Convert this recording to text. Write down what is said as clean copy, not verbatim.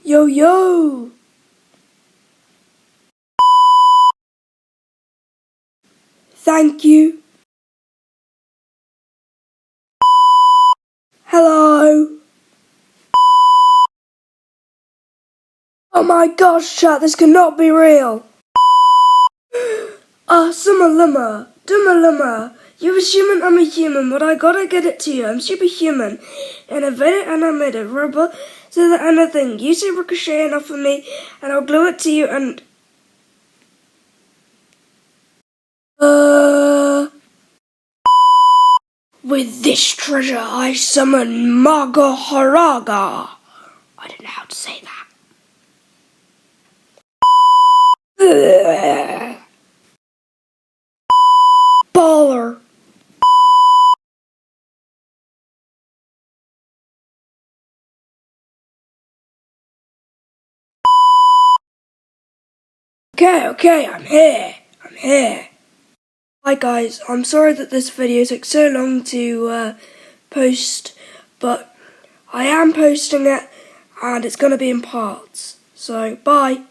Yo, yo! Thank you. Hello. Oh my gosh, chat, this cannot be real. Sumaluma, Dumaluma. You're a human, I'm a human, but I gotta get it to you. I'm superhuman. Innovated and I made a robot so that anything you say ricochet enough for me, and I'll glue it to you and... With this treasure I summon Magaharaga. I don't know how to say that. Baller. Okay, I'm here. Hi guys, I'm sorry that this video took so long to post, but I am posting it and it's going to be in parts. So, bye.